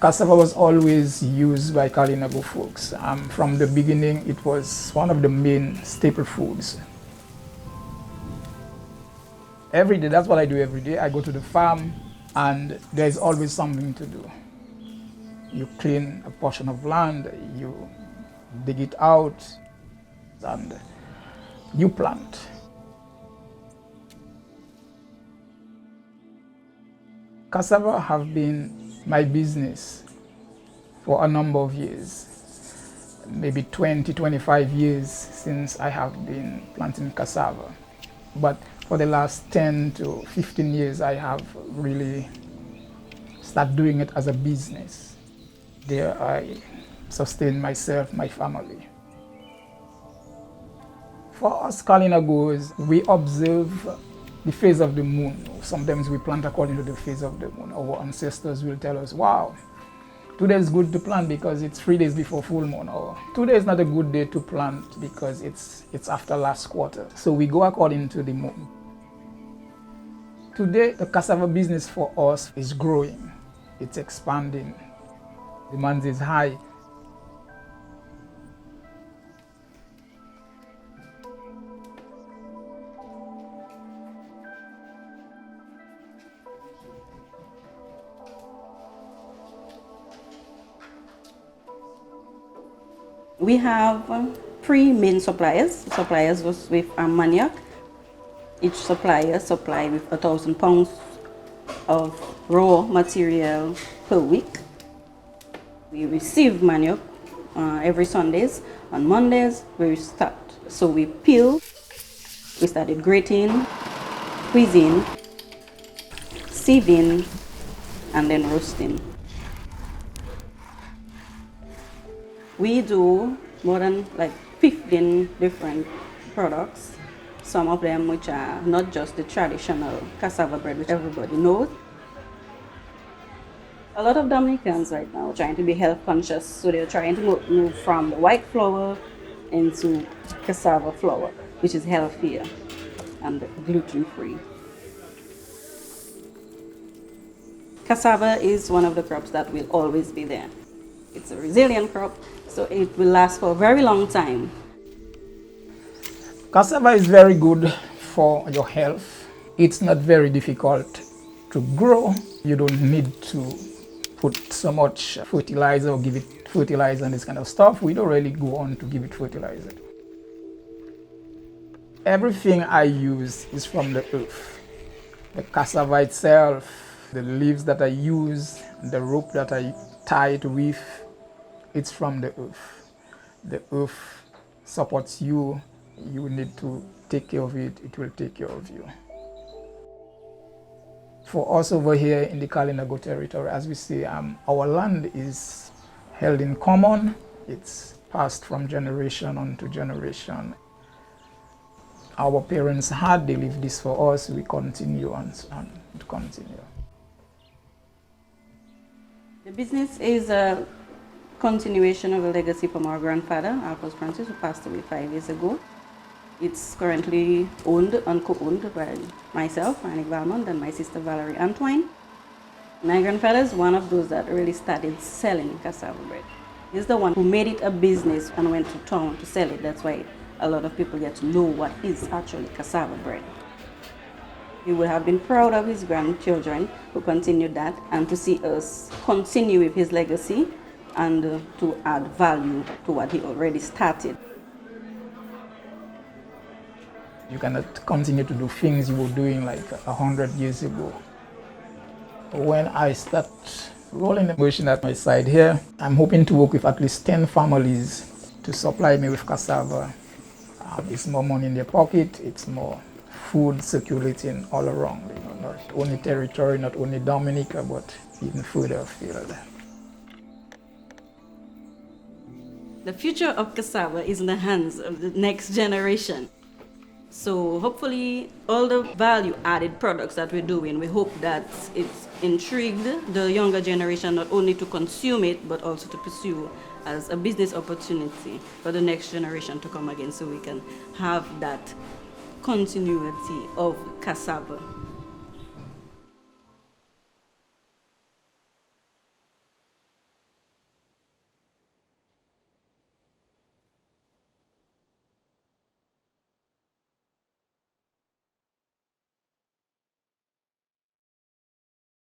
Cassava was always used by Kalinago folks. From the beginning, it was one of the main staple foods. Every day, that's what I do every day. I go to the farm and there's always something to do. You clean a portion of land, you dig it out, and you plant. Cassava have been my business for a number of years, maybe 20, 25 years since I have been planting cassava. But for the last 10 to 15 years, I have really started doing it as a business. There I sustain myself, my family. For us Kalinagos, we observe the phase of the moon. Sometimes we plant according to the phase of the moon. Our ancestors will tell us, wow, today is good to plant because it's 3 days before full moon, or today is not a good day to plant because it's after last quarter. So we go according to the moon. Today, the cassava business for us is growing. It's expanding. Demand is high. We have 3 main suppliers. Suppliers was with manioc. Each supplier supply with 1,000 pounds of raw material per week. We receive manioc every Sundays. On Mondays, we start. So we peel, we started grating, squeezing, sieving, and then roasting. We do more than like 15 different products. Some of them which are not just the traditional cassava bread which everybody knows. A lot of Dominicans right now are trying to be health conscious, so they're trying to move from the white flour into cassava flour, which is healthier and gluten-free. Cassava is one of the crops that will always be there. It's a resilient crop, so it will last for a very long time. Cassava is very good for your health. It's not very difficult to grow. You don't need to put so much fertilizer or give it fertilizer and this kind of stuff. We don't really go on to give it fertilizer. Everything I use is from the earth. The cassava itself, the leaves that I use, the rope that I tie it with, it's from the earth. The earth supports you. You need to take care of it. It will take care of you. For us over here in the Kalinago territory, as we say, our land is held in common. It's passed from generation on to generation. Our parents had, they leave this for us. We continue and continue. The business is a continuation of a legacy from our grandfather, Francois, who passed away 5 years ago. It's currently owned and co-owned by myself, Annie Valmont, and my sister Valerie Antoine. My grandfather is one of those that really started selling cassava bread. He's the one who made it a business and went to town to sell it. That's why a lot of people get to know what is actually cassava bread. He would have been proud of his grandchildren who continued that, and to see us continue with his legacy and to add value to what he already started. You cannot continue to do things you were doing like 100 years ago. When I start rolling the machine at my side here, I'm hoping to work with at least 10 families to supply me with cassava. It's more money in their pocket, it's more food circulating all around, not only territory, not only Dominica, but even further afield. The future of cassava is in the hands of the next generation. So hopefully all the value added products that we're doing, we hope that it's intrigued the younger generation not only to consume it, but also to pursue as a business opportunity for the next generation to come again, so we can have that continuity of cassava.